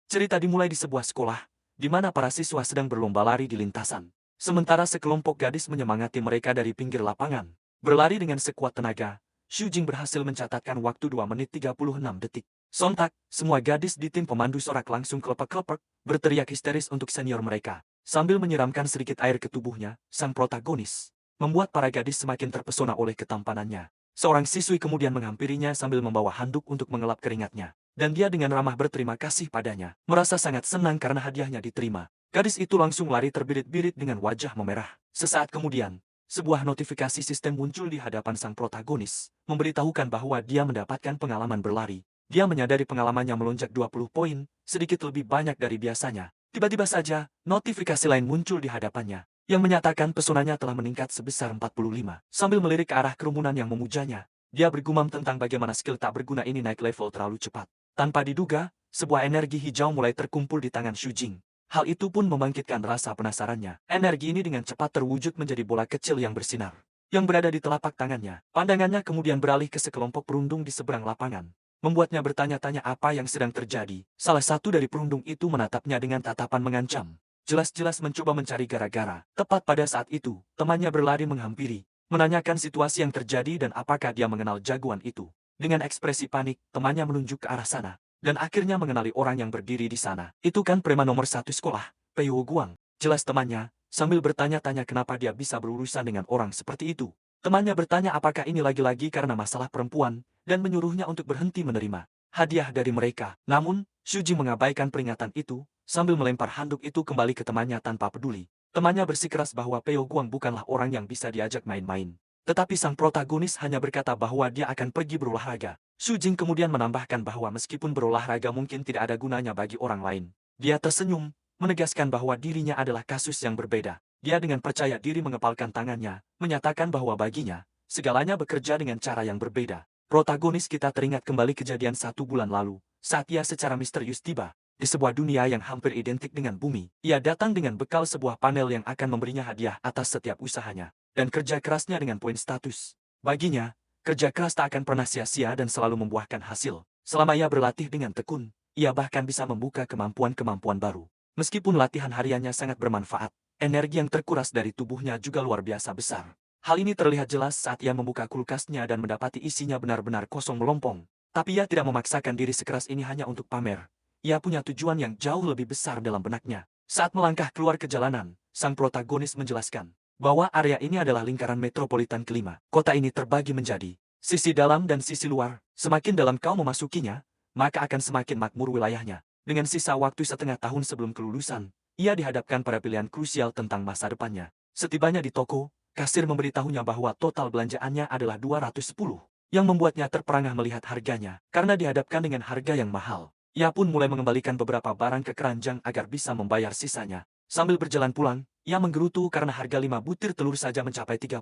Cerita dimulai di sebuah sekolah, di mana para siswa sedang berlomba lari di lintasan. Sementara sekelompok gadis menyemangati mereka dari pinggir lapangan. Berlari dengan sekuat tenaga, Xu Jing berhasil mencatatkan waktu 2 menit 36 detik. Sontak, semua gadis di tim pemandu sorak langsung kelepek-kelepek, berteriak histeris untuk senior mereka. Sambil menyiramkan sedikit air ke tubuhnya, sang protagonis membuat para gadis semakin terpesona oleh ketampanannya. Seorang siswi kemudian menghampirinya sambil membawa handuk untuk mengelap keringatnya. Dan dia dengan ramah berterima kasih padanya. Merasa sangat senang karena hadiahnya diterima. Gadis itu langsung lari terbirit-birit dengan wajah memerah. Sesaat kemudian, sebuah notifikasi sistem muncul di hadapan sang protagonis, memberitahukan bahwa dia mendapatkan pengalaman berlari. Dia menyadari pengalamannya melonjak 20 poin, sedikit lebih banyak dari biasanya. Tiba-tiba saja, notifikasi lain muncul di hadapannya, yang menyatakan pesonanya telah meningkat sebesar 45. Sambil melirik ke arah kerumunan yang memujanya, dia bergumam tentang bagaimana skill tak berguna ini naik level terlalu cepat. Tanpa diduga, sebuah energi hijau mulai terkumpul di tangan Xu Jing. Hal itu pun membangkitkan rasa penasarannya. Energi ini dengan cepat terwujud menjadi bola kecil yang bersinar, yang berada di telapak tangannya. Pandangannya kemudian beralih ke sekelompok perundung di seberang lapangan, membuatnya bertanya-tanya apa yang sedang terjadi. Salah satu dari perundung itu menatapnya dengan tatapan mengancam. Jelas-jelas mencoba mencari gara-gara. Tepat pada saat itu, temannya berlari menghampiri, menanyakan situasi yang terjadi dan apakah dia mengenal jagoan itu. Dengan ekspresi panik, temannya menunjuk ke arah sana, dan akhirnya mengenali orang yang berdiri di sana. Itu kan preman nomor 1 sekolah, Pei Guang. Jelas temannya, sambil bertanya-tanya kenapa dia bisa berurusan dengan orang seperti itu. Temannya bertanya apakah ini lagi-lagi karena masalah perempuan, dan menyuruhnya untuk berhenti menerima hadiah dari mereka. Namun, Xu Jing mengabaikan peringatan itu, sambil melempar handuk itu kembali ke temannya tanpa peduli. Temannya bersikeras bahwa Pei Guang bukanlah orang yang bisa diajak main-main. Tetapi sang protagonis hanya berkata bahwa dia akan pergi berolahraga. Xu Jing kemudian menambahkan bahwa meskipun berolahraga mungkin tidak ada gunanya bagi orang lain. Dia tersenyum, menegaskan bahwa dirinya adalah kasus yang berbeda. Dia dengan percaya diri mengepalkan tangannya, menyatakan bahwa baginya, segalanya bekerja dengan cara yang berbeda. Protagonis kita teringat kembali kejadian 1 bulan lalu, saat ia secara misterius tiba di sebuah dunia yang hampir identik dengan bumi. Ia datang dengan bekal sebuah panel yang akan memberinya hadiah atas setiap usahanya dan kerja kerasnya dengan poin status. Baginya, kerja keras tak akan pernah sia-sia dan selalu membuahkan hasil. Selama ia berlatih dengan tekun, ia bahkan bisa membuka kemampuan-kemampuan baru. Meskipun latihan hariannya sangat bermanfaat, energi yang terkuras dari tubuhnya juga luar biasa besar. Hal ini terlihat jelas saat ia membuka kulkasnya dan mendapati isinya benar-benar kosong melompong. Tapi ia tidak memaksakan diri sekeras ini hanya untuk pamer. Ia punya tujuan yang jauh lebih besar dalam benaknya. Saat melangkah keluar ke jalanan, sang protagonis menjelaskan bahwa area ini adalah lingkaran metropolitan kelima. Kota ini terbagi menjadi sisi dalam dan sisi luar. Semakin dalam kau memasukinya, maka akan semakin makmur wilayahnya. Dengan sisa waktu setengah tahun sebelum kelulusan, ia dihadapkan pada pilihan krusial tentang masa depannya. Setibanya di toko, kasir memberitahunya bahwa total belanjaannya adalah 210, yang membuatnya terperangah melihat harganya. Karena dihadapkan dengan harga yang mahal, ia pun mulai mengembalikan beberapa barang ke keranjang agar bisa membayar sisanya. Sambil berjalan pulang, ia menggerutu karena harga 5 butir telur saja mencapai 30,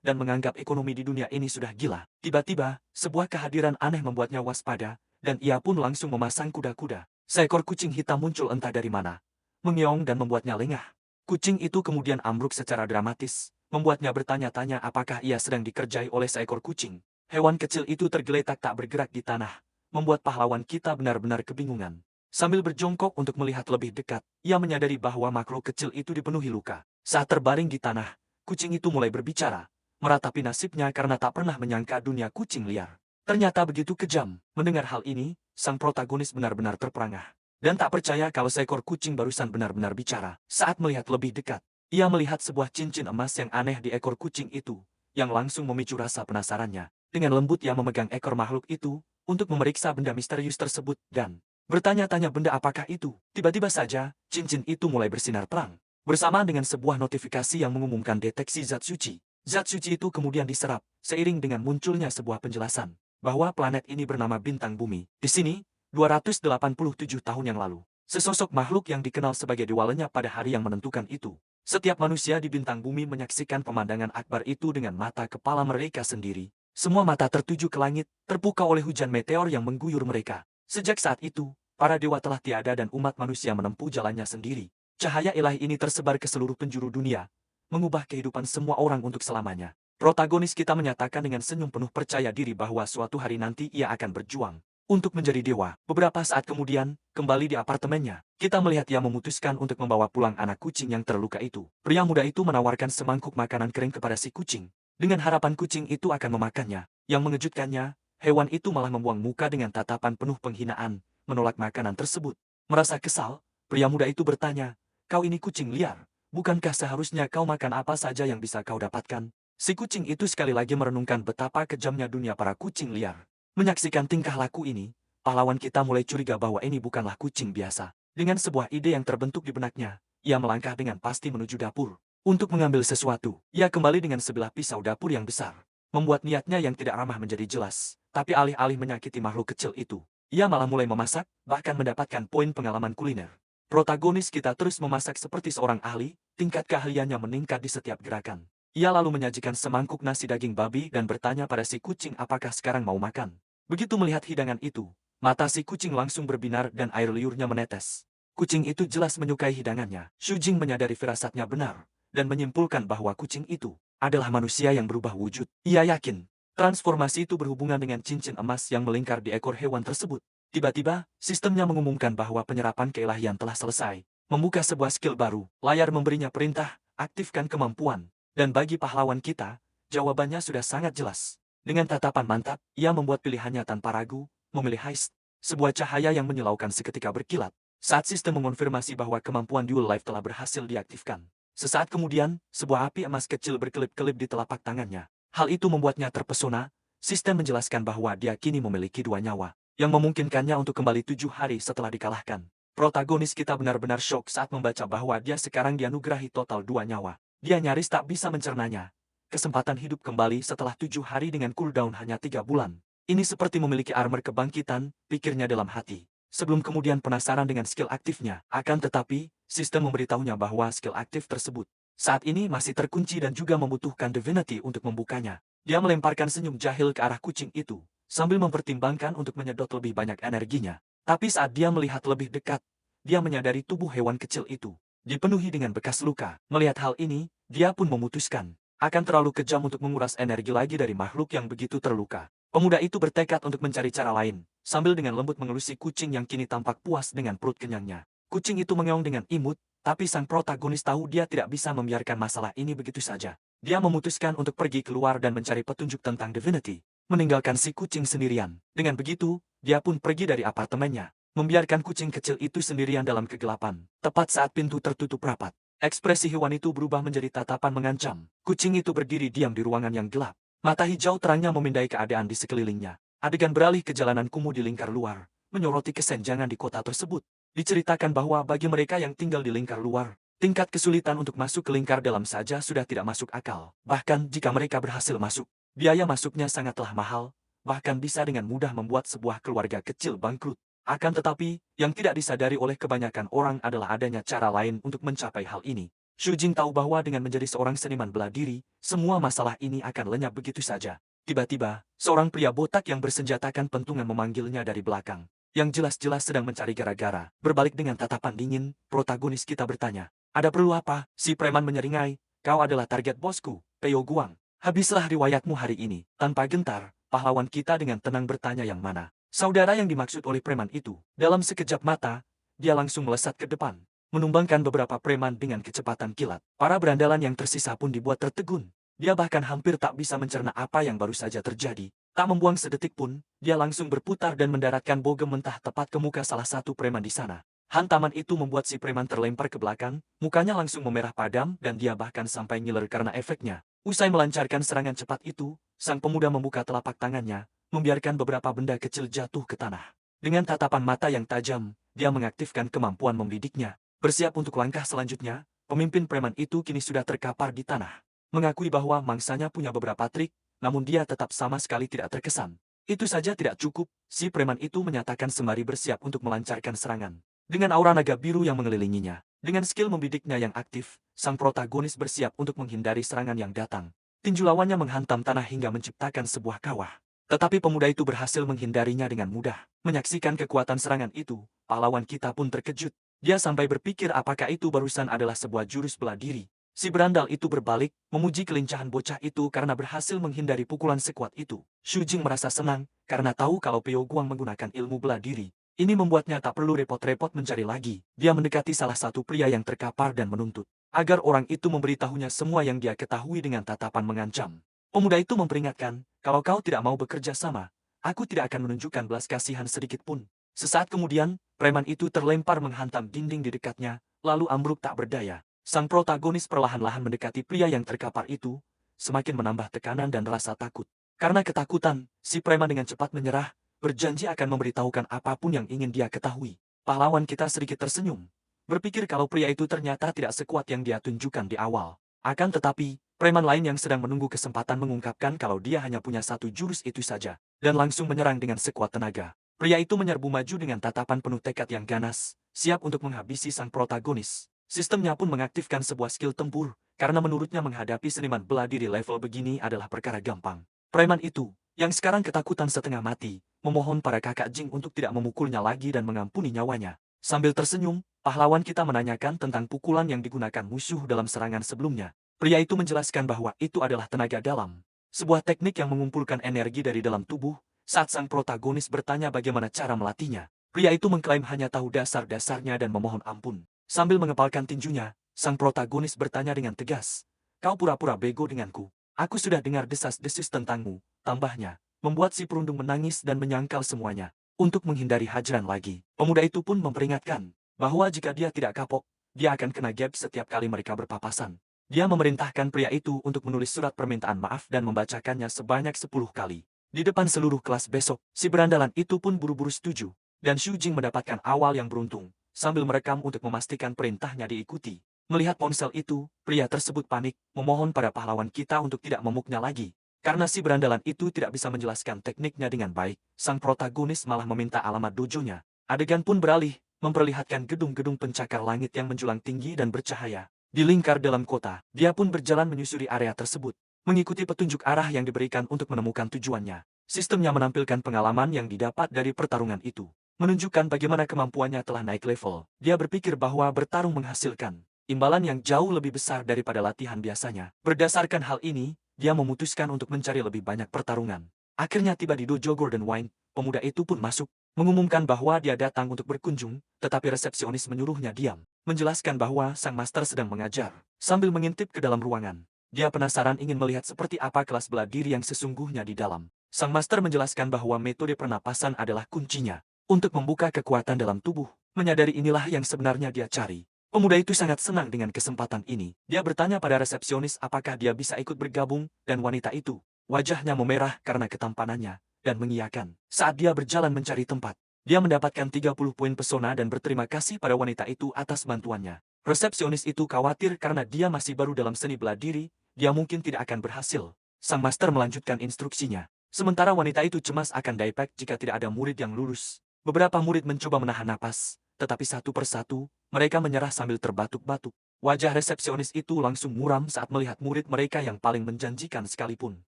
dan menganggap ekonomi di dunia ini sudah gila. Tiba-tiba, sebuah kehadiran aneh membuatnya waspada, dan ia pun langsung memasang kuda-kuda. Seekor kucing hitam muncul entah dari mana, mengeong dan membuatnya lengah. Kucing itu kemudian ambruk secara dramatis, membuatnya bertanya-tanya apakah ia sedang dikerjai oleh seekor kucing. Hewan kecil itu tergeletak tak bergerak di tanah, membuat pahlawan kita benar-benar kebingungan. Sambil berjongkok untuk melihat lebih dekat, ia menyadari bahwa makhluk kecil itu dipenuhi luka. Saat terbaring di tanah, kucing itu mulai berbicara, meratapi nasibnya karena tak pernah menyangka dunia kucing liar ternyata begitu kejam. Mendengar hal ini, sang protagonis benar-benar terperangah, dan tak percaya kalau seekor kucing barusan benar-benar bicara. Saat melihat lebih dekat, ia melihat sebuah cincin emas yang aneh di ekor kucing itu, yang langsung memicu rasa penasarannya. Dengan lembut ia memegang ekor makhluk itu, untuk memeriksa benda misterius tersebut, dan bertanya-tanya benda apakah itu. Tiba-tiba saja, cincin itu mulai bersinar terang, bersamaan dengan sebuah notifikasi yang mengumumkan deteksi zat suci. Zat suci itu kemudian diserap, seiring dengan munculnya sebuah penjelasan bahwa planet ini bernama Bintang Bumi. Di sini, 287 tahun yang lalu, sesosok makhluk yang dikenal sebagai dewa lenyap pada hari yang menentukan itu. Setiap manusia di Bintang Bumi menyaksikan pemandangan akbar itu dengan mata kepala mereka sendiri. Semua mata tertuju ke langit, terpukau oleh hujan meteor yang mengguyur mereka. Sejak saat itu, para dewa telah tiada dan umat manusia menempuh jalannya sendiri. Cahaya ilahi ini tersebar ke seluruh penjuru dunia, mengubah kehidupan semua orang untuk selamanya. Protagonis kita menyatakan dengan senyum penuh percaya diri bahwa suatu hari nanti ia akan berjuang untuk menjadi dewa. Beberapa saat kemudian, kembali di apartemennya, kita melihat ia memutuskan untuk membawa pulang anak kucing yang terluka itu. Pria muda itu menawarkan semangkuk makanan kering kepada si kucing, dengan harapan kucing itu akan memakannya. Yang mengejutkannya, hewan itu malah membuang muka dengan tatapan penuh penghinaan, menolak makanan tersebut. Merasa kesal, pria muda itu bertanya, "Kau ini kucing liar, bukankah seharusnya kau makan apa saja yang bisa kau dapatkan?" Si kucing itu sekali lagi merenungkan betapa kejamnya dunia para kucing liar. Menyaksikan tingkah laku ini, pahlawan kita mulai curiga bahwa ini bukanlah kucing biasa. Dengan sebuah ide yang terbentuk di benaknya, ia melangkah dengan pasti menuju dapur. Untuk mengambil sesuatu, ia kembali dengan sebilah pisau dapur yang besar. Membuat niatnya yang tidak ramah menjadi jelas. Tapi alih-alih menyakiti makhluk kecil itu, ia malah mulai memasak, bahkan mendapatkan poin pengalaman kuliner. Protagonis kita terus memasak seperti seorang ahli, tingkat keahliannya meningkat di setiap gerakan. Ia lalu menyajikan semangkuk nasi daging babi dan bertanya pada si kucing apakah sekarang mau makan. Begitu melihat hidangan itu, mata si kucing langsung berbinar dan air liurnya menetes. Kucing itu jelas menyukai hidangannya. Xu Jing menyadari firasatnya benar, dan menyimpulkan bahwa kucing itu adalah manusia yang berubah wujud. Ia yakin, transformasi itu berhubungan dengan cincin emas yang melingkar di ekor hewan tersebut. Tiba-tiba, sistemnya mengumumkan bahwa penyerapan keilahian telah selesai. Membuka sebuah skill baru, layar memberinya perintah, aktifkan kemampuan. Dan bagi pahlawan kita, jawabannya sudah sangat jelas. Dengan tatapan mantap, ia membuat pilihannya tanpa ragu, memilih heist. Sebuah cahaya yang menyilaukan seketika berkilat, saat sistem mengonfirmasi bahwa kemampuan Dual Life telah berhasil diaktifkan. Sesaat kemudian, sebuah api emas kecil berkelip-kelip di telapak tangannya. Hal itu membuatnya terpesona. Sistem menjelaskan bahwa dia kini memiliki 2 nyawa, yang memungkinkannya untuk kembali 7 hari setelah dikalahkan. Protagonis kita benar-benar syok saat membaca bahwa dia sekarang dianugerahi total 2 nyawa. Dia nyaris tak bisa mencernanya. Kesempatan hidup kembali setelah 7 hari dengan cooldown hanya 3 bulan. Ini seperti memiliki armor kebangkitan, pikirnya dalam hati. Sebelum kemudian penasaran dengan skill aktifnya. Akan tetapi, sistem memberitahunya bahwa skill aktif tersebut saat ini masih terkunci dan juga membutuhkan divinity untuk membukanya. Dia melemparkan senyum jahil ke arah kucing itu, sambil mempertimbangkan untuk menyedot lebih banyak energinya. Tapi saat dia melihat lebih dekat, dia menyadari tubuh hewan kecil itu dipenuhi dengan bekas luka. Melihat hal ini, dia pun memutuskan akan terlalu kejam untuk menguras energi lagi dari makhluk yang begitu terluka. Pemuda itu bertekad untuk mencari cara lain, sambil dengan lembut mengelusi kucing yang kini tampak puas dengan perut kenyangnya. Kucing itu mengeong dengan imut, tapi sang protagonis tahu dia tidak bisa membiarkan masalah ini begitu saja. Dia memutuskan untuk pergi keluar dan mencari petunjuk tentang divinity, meninggalkan si kucing sendirian. Dengan begitu, dia pun pergi dari apartemennya, membiarkan kucing kecil itu sendirian dalam kegelapan. Tepat saat pintu tertutup rapat, ekspresi hewan itu berubah menjadi tatapan mengancam. Kucing itu berdiri diam di ruangan yang gelap. Mata hijau terangnya memindai keadaan di sekelilingnya. Adegan beralih ke jalanan kumuh di lingkar luar, menyoroti kesenjangan di kota tersebut. Diceritakan bahwa bagi mereka yang tinggal di lingkar luar, tingkat kesulitan untuk masuk ke lingkar dalam saja sudah tidak masuk akal. Bahkan jika mereka berhasil masuk, biaya masuknya sangatlah mahal, bahkan bisa dengan mudah membuat sebuah keluarga kecil bangkrut. Akan tetapi, yang tidak disadari oleh kebanyakan orang adalah adanya cara lain untuk mencapai hal ini. Xu Jing tahu bahwa dengan menjadi seorang seniman bela diri, semua masalah ini akan lenyap begitu saja. Tiba-tiba, seorang pria botak yang bersenjatakan pentungan memanggilnya dari belakang, yang jelas-jelas sedang mencari gara-gara. Berbalik dengan tatapan dingin, protagonis kita bertanya, "Ada perlu apa?" Si preman menyeringai, "Kau adalah target bosku, Peo Guang. Habislah riwayatmu hari ini." Tanpa gentar, pahlawan kita dengan tenang bertanya yang mana saudara yang dimaksud oleh preman itu. Dalam sekejap mata, dia langsung melesat ke depan, menumbangkan beberapa preman dengan kecepatan kilat. Para berandalan yang tersisa pun dibuat tertegun. Dia bahkan hampir tak bisa mencerna apa yang baru saja terjadi. Tak membuang sedetik pun, dia langsung berputar dan mendaratkan bogem mentah tepat ke muka salah satu preman di sana. Hantaman itu membuat si preman terlempar ke belakang, mukanya langsung memerah padam dan dia bahkan sampai ngiler karena efeknya. Usai melancarkan serangan cepat itu, sang pemuda membuka telapak tangannya, membiarkan beberapa benda kecil jatuh ke tanah. Dengan tatapan mata yang tajam, dia mengaktifkan kemampuan membidiknya. Bersiap untuk langkah selanjutnya, pemimpin preman itu kini sudah terkapar di tanah. Mengakui bahwa mangsanya punya beberapa trik, namun dia tetap sama sekali tidak terkesan. Itu saja tidak cukup, si preman itu menyatakan sembari bersiap untuk melancarkan serangan. Dengan aura naga biru yang mengelilinginya, dengan skill membidiknya yang aktif, sang protagonis bersiap untuk menghindari serangan yang datang. Tinju lawannya menghantam tanah hingga menciptakan sebuah kawah. Tetapi pemuda itu berhasil menghindarinya dengan mudah. Menyaksikan kekuatan serangan itu, pahlawan kita pun terkejut. Dia sampai berpikir apakah itu barusan adalah sebuah jurus bela diri. Si berandal itu berbalik, memuji kelincahan bocah itu karena berhasil menghindari pukulan sekuat itu. Xu Jing merasa senang, karena tahu kalau Peo Guang menggunakan ilmu bela diri. Ini membuatnya tak perlu repot-repot mencari lagi. Dia mendekati salah satu pria yang terkapar dan menuntut agar orang itu memberitahunya semua yang dia ketahui dengan tatapan mengancam. Pemuda itu memperingatkan, kalau kau tidak mau bekerja sama, aku tidak akan menunjukkan belas kasihan sedikit pun. Sesaat kemudian, preman itu terlempar menghantam dinding di dekatnya, lalu ambruk tak berdaya. Sang protagonis perlahan-lahan mendekati pria yang terkapar itu, semakin menambah tekanan dan rasa takut. Karena ketakutan, si preman dengan cepat menyerah, berjanji akan memberitahukan apapun yang ingin dia ketahui. Pahlawan kita sedikit tersenyum, berpikir kalau pria itu ternyata tidak sekuat yang dia tunjukkan di awal. Akan tetapi, preman lain yang sedang menunggu kesempatan mengungkapkan kalau dia hanya punya satu jurus itu saja, dan langsung menyerang dengan sekuat tenaga. Pria itu menyerbu maju dengan tatapan penuh tekad yang ganas, siap untuk menghabisi sang protagonis. Sistemnya pun mengaktifkan sebuah skill tempur, karena menurutnya menghadapi seniman bela diri level begini adalah perkara gampang. Preman itu, yang sekarang ketakutan setengah mati, memohon para kakak Jing untuk tidak memukulnya lagi dan mengampuni nyawanya. Sambil tersenyum, pahlawan kita menanyakan tentang pukulan yang digunakan musuh dalam serangan sebelumnya. Pria itu menjelaskan bahwa itu adalah tenaga dalam, sebuah teknik yang mengumpulkan energi dari dalam tubuh. Saat sang protagonis bertanya bagaimana cara melatihnya, pria itu mengklaim hanya tahu dasar-dasarnya dan memohon ampun. Sambil mengepalkan tinjunya, sang protagonis bertanya dengan tegas, "Kau pura-pura bego denganku. Aku sudah dengar desas-desis tentangmu," tambahnya, membuat si perundung menangis dan menyangkal semuanya. Untuk menghindari hajaran lagi, pemuda itu pun memperingatkan bahwa jika dia tidak kapok, dia akan kena gap setiap kali mereka berpapasan. Dia memerintahkan pria itu untuk menulis surat permintaan maaf dan membacakannya sebanyak 10 kali. Di depan seluruh kelas besok, si berandalan itu pun buru-buru setuju, dan Xu Jing mendapatkan awal yang beruntung, sambil merekam untuk memastikan perintahnya diikuti. Melihat ponsel itu, pria tersebut panik, memohon pada pahlawan kita untuk tidak memuknya lagi. Karena si berandalan itu tidak bisa menjelaskan tekniknya dengan baik, sang protagonis malah meminta alamat dojonya. Adegan pun beralih, memperlihatkan gedung-gedung pencakar langit yang menjulang tinggi dan bercahaya. Di lingkar dalam kota, dia pun berjalan menyusuri area tersebut, mengikuti petunjuk arah yang diberikan untuk menemukan tujuannya. Sistemnya menampilkan pengalaman yang didapat dari pertarungan itu, menunjukkan bagaimana kemampuannya telah naik level. Dia berpikir bahwa bertarung menghasilkan imbalan yang jauh lebih besar daripada latihan biasanya. Berdasarkan hal ini, dia memutuskan untuk mencari lebih banyak pertarungan. Akhirnya tiba di dojo Golden Wine, pemuda itu pun masuk, mengumumkan bahwa dia datang untuk berkunjung, tetapi resepsionis menyuruhnya diam, menjelaskan bahwa sang master sedang mengajar. Sambil mengintip ke dalam ruangan, dia penasaran ingin melihat seperti apa kelas bela diri yang sesungguhnya di dalam. Sang master menjelaskan bahwa metode pernapasan adalah kuncinya untuk membuka kekuatan dalam tubuh. Menyadari inilah yang sebenarnya dia cari. Pemuda itu sangat senang dengan kesempatan ini. Dia bertanya pada resepsionis apakah dia bisa ikut bergabung, dan wanita itu, wajahnya memerah karena ketampanannya, dan mengiyakan. Saat dia berjalan mencari tempat, dia mendapatkan 30 poin pesona dan berterima kasih pada wanita itu atas bantuannya. Resepsionis itu khawatir karena dia masih baru dalam seni bela diri, dia mungkin tidak akan berhasil. Sang master melanjutkan instruksinya. Sementara wanita itu cemas akan daipek jika tidak ada murid yang lulus. Beberapa murid mencoba menahan napas, tetapi satu persatu, mereka menyerah sambil terbatuk-batuk. Wajah resepsionis itu langsung muram saat melihat murid mereka yang paling menjanjikan sekalipun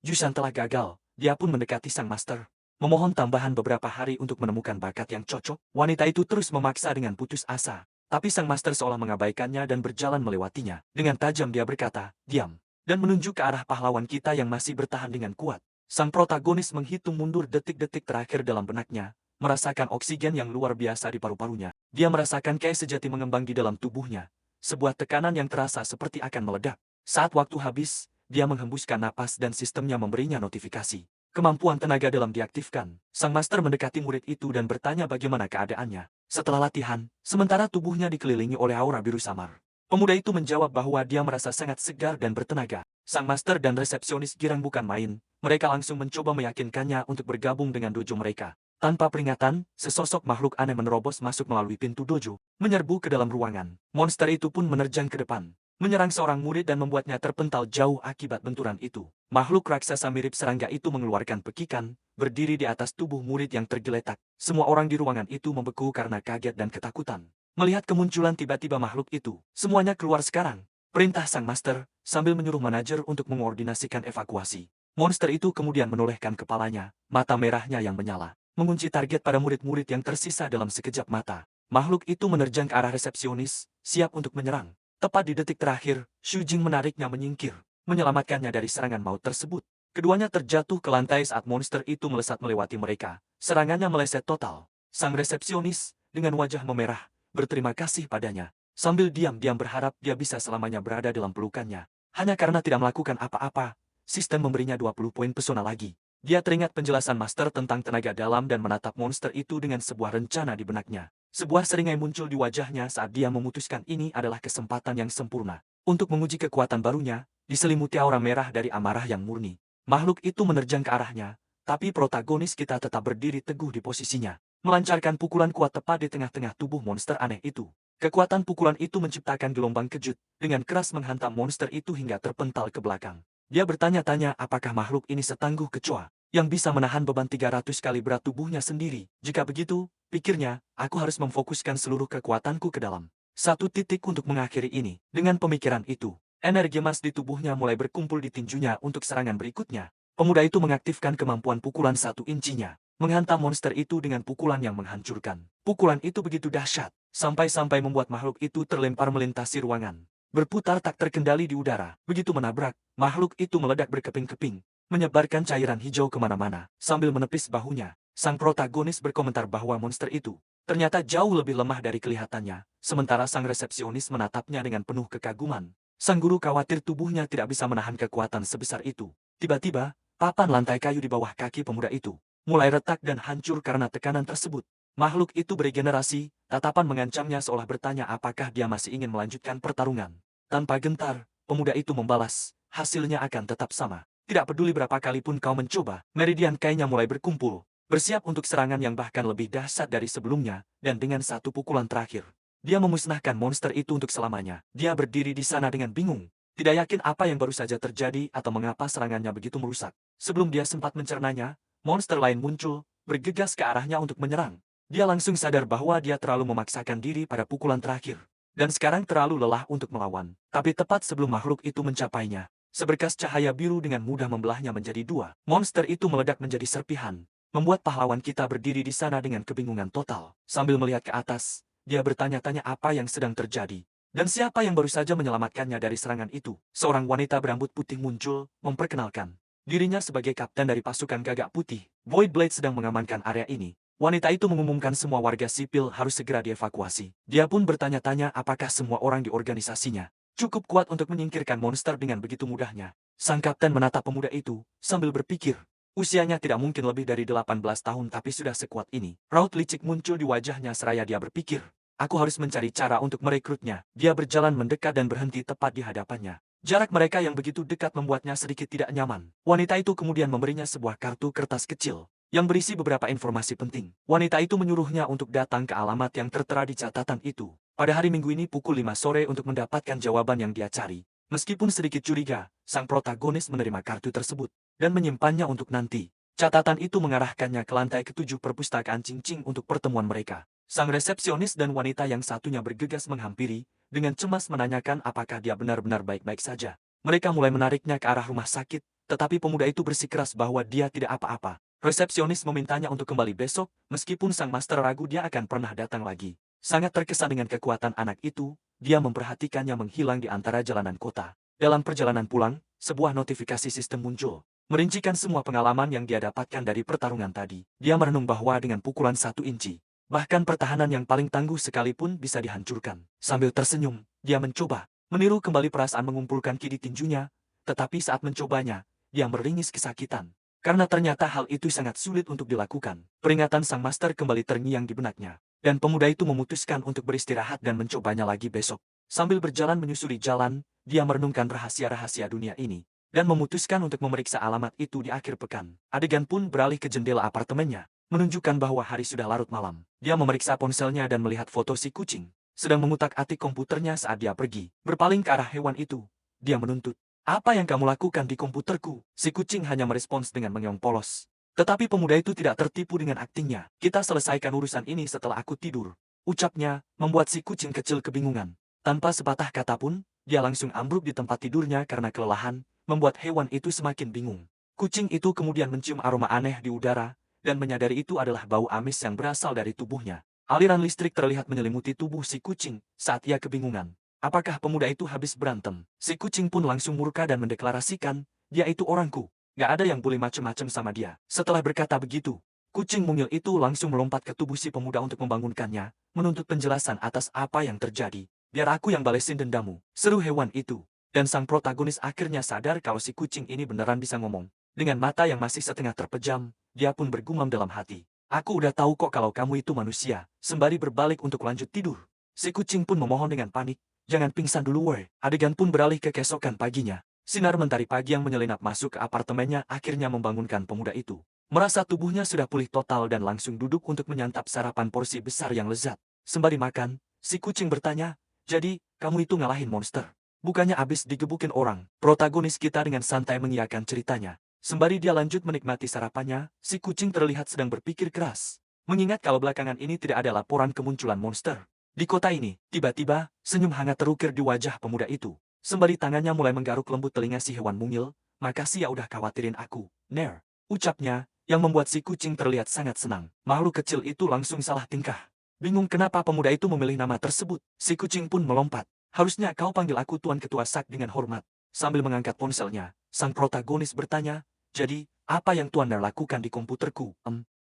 Jushan telah gagal. Dia pun mendekati sang master, memohon tambahan beberapa hari untuk menemukan bakat yang cocok. Wanita itu terus memaksa dengan putus asa, tapi sang master seolah mengabaikannya dan berjalan melewatinya. Dengan tajam dia berkata, "Diam," dan menunjuk ke arah pahlawan kita yang masih bertahan dengan kuat. Sang protagonis menghitung mundur detik-detik terakhir dalam benaknya, merasakan oksigen yang luar biasa di paru-parunya. Dia merasakan kayak sejati mengembang di dalam tubuhnya, sebuah tekanan yang terasa seperti akan meledak. Saat waktu habis, dia menghembuskan napas dan sistemnya memberinya notifikasi. Kemampuan tenaga dalam diaktifkan. Sang master mendekati murid itu dan bertanya bagaimana keadaannya. Setelah latihan, sementara tubuhnya dikelilingi oleh aura biru samar, pemuda itu menjawab bahwa dia merasa sangat segar dan bertenaga. Sang master dan resepsionis girang bukan main. Mereka langsung mencoba meyakinkannya untuk bergabung dengan dojo mereka. Tanpa peringatan, sesosok makhluk aneh menerobos masuk melalui pintu dojo, menyerbu ke dalam ruangan. Monster itu pun menerjang ke depan, menyerang seorang murid dan membuatnya terpental jauh akibat benturan itu. Makhluk raksasa mirip serangga itu mengeluarkan pekikan, berdiri di atas tubuh murid yang tergeletak. Semua orang di ruangan itu membeku karena kaget dan ketakutan. Melihat kemunculan tiba-tiba makhluk itu, semuanya keluar sekarang, perintah sang master, sambil menyuruh manajer untuk mengordinasikan evakuasi. Monster itu kemudian menolehkan kepalanya, mata merahnya yang menyala, mengunci target pada murid-murid yang tersisa dalam sekejap mata. Makhluk itu menerjang ke arah resepsionis, siap untuk menyerang. Tepat di detik terakhir, Xu Jing menariknya menyingkir, menyelamatkannya dari serangan maut tersebut. Keduanya terjatuh ke lantai saat monster itu melesat melewati mereka. Serangannya meleset total. Sang resepsionis, dengan wajah memerah, berterima kasih padanya. Sambil diam-diam berharap dia bisa selamanya berada dalam pelukannya. Hanya karena tidak melakukan apa-apa, sistem memberinya 20 poin pesona lagi. Dia teringat penjelasan master tentang tenaga dalam dan menatap monster itu dengan sebuah rencana di benaknya. Sebuah seringai muncul di wajahnya saat dia memutuskan ini adalah kesempatan yang sempurna. Untuk menguji kekuatan barunya, diselimuti aura merah dari amarah yang murni. Makhluk itu menerjang ke arahnya, tapi protagonis kita tetap berdiri teguh di posisinya. Melancarkan pukulan kuat tepat di tengah-tengah tubuh monster aneh itu. Kekuatan pukulan itu menciptakan gelombang kejut, dengan keras menghantam monster itu hingga terpental ke belakang. Dia bertanya-tanya apakah makhluk ini setangguh kecoa, yang bisa menahan beban 300 kali berat tubuhnya sendiri. Jika begitu, pikirnya, aku harus memfokuskan seluruh kekuatanku ke dalam satu titik untuk mengakhiri ini. Dengan pemikiran itu, energi emas di tubuhnya mulai berkumpul di tinjunya untuk serangan berikutnya. Pemuda itu mengaktifkan kemampuan pukulan 1 inchinya, menghantam monster itu dengan pukulan yang menghancurkan. Pukulan itu begitu dahsyat, sampai-sampai membuat makhluk itu terlempar melintasi ruangan. Berputar tak terkendali di udara. Begitu menabrak, makhluk itu meledak berkeping-keping, menyebarkan cairan hijau kemana-mana. Sambil menepis bahunya, sang protagonis berkomentar bahwa monster itu ternyata jauh lebih lemah dari kelihatannya. Sementara sang resepsionis menatapnya dengan penuh kekaguman. Sang guru khawatir tubuhnya tidak bisa menahan kekuatan sebesar itu. Tiba-tiba, papan lantai kayu di bawah kaki pemuda itu mulai retak dan hancur karena tekanan tersebut. Makhluk itu beregenerasi, tatapan mengancamnya seolah bertanya apakah dia masih ingin melanjutkan pertarungan. Tanpa gentar, pemuda itu membalas, hasilnya akan tetap sama. Tidak peduli berapa kali pun kau mencoba, meridian kainya mulai berkumpul, bersiap untuk serangan yang bahkan lebih dahsyat dari sebelumnya, dan dengan satu pukulan terakhir, dia memusnahkan monster itu untuk selamanya. Dia berdiri di sana dengan bingung, tidak yakin apa yang baru saja terjadi atau mengapa serangannya begitu merusak. Sebelum dia sempat mencernanya, monster lain muncul, bergegas ke arahnya untuk menyerang. Dia langsung sadar bahwa dia terlalu memaksakan diri pada pukulan terakhir, dan sekarang terlalu lelah untuk melawan. Tapi tepat sebelum makhluk itu mencapainya, seberkas cahaya biru dengan mudah membelahnya menjadi dua. Monster itu meledak menjadi serpihan, membuat pahlawan kita berdiri di sana dengan kebingungan total. Sambil melihat ke atas, dia bertanya-tanya apa yang sedang terjadi, dan siapa yang baru saja menyelamatkannya dari serangan itu. Seorang wanita berambut putih muncul, memperkenalkan dirinya sebagai kapten dari pasukan gagak putih. Void Blade sedang mengamankan area ini. Wanita itu mengumumkan semua warga sipil harus segera dievakuasi. Dia pun bertanya-tanya apakah semua orang di organisasinya cukup kuat untuk menyingkirkan monster dengan begitu mudahnya. Sang kapten menatap pemuda itu, sambil berpikir, usianya tidak mungkin lebih dari 18 tahun tapi sudah sekuat ini. Raut licik muncul di wajahnya seraya dia berpikir, aku harus mencari cara untuk merekrutnya. Dia berjalan mendekat dan berhenti tepat di hadapannya. Jarak mereka yang begitu dekat membuatnya sedikit tidak nyaman. Wanita itu kemudian memberinya sebuah kartu kertas kecil yang berisi beberapa informasi penting. Wanita itu menyuruhnya untuk datang ke alamat yang tertera di catatan itu pada hari Minggu ini pukul 5 sore untuk mendapatkan jawaban yang dia cari. Meskipun sedikit curiga, sang protagonis menerima kartu tersebut dan menyimpannya untuk nanti. Catatan itu mengarahkannya ke lantai ke-7 perpustakaan Qingqing untuk pertemuan mereka. Sang resepsionis dan wanita yang satunya bergegas menghampiri, dengan cemas menanyakan apakah dia benar-benar baik-baik saja. Mereka mulai menariknya ke arah rumah sakit, tetapi pemuda itu bersikeras bahwa dia tidak apa-apa. Resepsionis memintanya untuk kembali besok, meskipun sang master ragu dia akan pernah datang lagi. Sangat terkesan dengan kekuatan anak itu, dia memperhatikannya menghilang di antara jalanan kota. Dalam perjalanan pulang, sebuah notifikasi sistem muncul, merincikan semua pengalaman yang dia dapatkan dari pertarungan tadi. Dia merenung bahwa dengan pukulan 1 inci, bahkan pertahanan yang paling tangguh sekalipun bisa dihancurkan. Sambil tersenyum, dia mencoba meniru kembali perasaan mengumpulkan ki di tinjunya, tetapi saat mencobanya, dia meringis kesakitan. Karena ternyata hal itu sangat sulit untuk dilakukan. Peringatan sang master kembali terngiang di benaknya, dan pemuda itu memutuskan untuk beristirahat dan mencobanya lagi besok. Sambil berjalan menyusuri jalan, dia merenungkan rahasia-rahasia dunia ini, dan memutuskan untuk memeriksa alamat itu di akhir pekan. Adegan pun beralih ke jendela apartemennya, menunjukkan bahwa hari sudah larut malam. Dia memeriksa ponselnya dan melihat foto si kucing sedang mengutak-atik komputernya saat dia pergi. Berpaling ke arah hewan itu, dia menuntut, apa yang kamu lakukan di komputerku? Si kucing hanya merespons dengan mengeong polos. Tetapi pemuda itu tidak tertipu dengan aktingnya. Kita selesaikan urusan ini setelah aku tidur, ucapnya, membuat si kucing kecil kebingungan. Tanpa sepatah kata pun, dia langsung ambruk di tempat tidurnya karena kelelahan, membuat hewan itu semakin bingung. Kucing itu kemudian mencium aroma aneh di udara, dan menyadari itu adalah bau amis yang berasal dari tubuhnya. Aliran listrik terlihat menyelimuti tubuh si kucing saat ia kebingungan. Apakah pemuda itu habis berantem? Si kucing pun langsung murka dan mendeklarasikan, dia itu orangku. Gak ada yang boleh macem-macem sama dia. Setelah berkata begitu, kucing mungil itu langsung melompat ke tubuh si pemuda untuk membangunkannya, menuntut penjelasan atas apa yang terjadi. Biar aku yang balesin dendamu, seru hewan itu. Dan sang protagonis akhirnya sadar kalau si kucing ini beneran bisa ngomong. Dengan mata yang masih setengah terpejam, dia pun bergumam dalam hati. Aku udah tahu kok kalau kamu itu manusia, sembari berbalik untuk lanjut tidur. Si kucing pun memohon dengan panik, jangan pingsan dulu weh. Adegan pun beralih ke keesokan paginya. Sinar mentari pagi yang menyelinap masuk ke apartemennya akhirnya membangunkan pemuda itu. Merasa tubuhnya sudah pulih total dan langsung duduk untuk menyantap sarapan porsi besar yang lezat. Sembari makan, si kucing bertanya, jadi, kamu itu ngalahin monster? Bukannya abis digebukin orang? Protagonis kita dengan santai mengiyakan ceritanya. Sembari dia lanjut menikmati sarapannya, si kucing terlihat sedang berpikir keras. Mengingat kalau belakangan ini tidak ada laporan kemunculan monster. Di kota ini, tiba-tiba, senyum hangat terukir di wajah pemuda itu. Sembari tangannya mulai menggaruk lembut telinga si hewan mungil, makasih ya udah khawatirin aku, Ner. Ucapnya, yang membuat si kucing terlihat sangat senang. Makhluk kecil itu langsung salah tingkah. Bingung kenapa pemuda itu memilih nama tersebut, si kucing pun melompat. Harusnya kau panggil aku Tuan Ketua Sak dengan hormat. Sambil mengangkat ponselnya, sang protagonis bertanya, jadi, apa yang Tuan Ner lakukan di komputerku?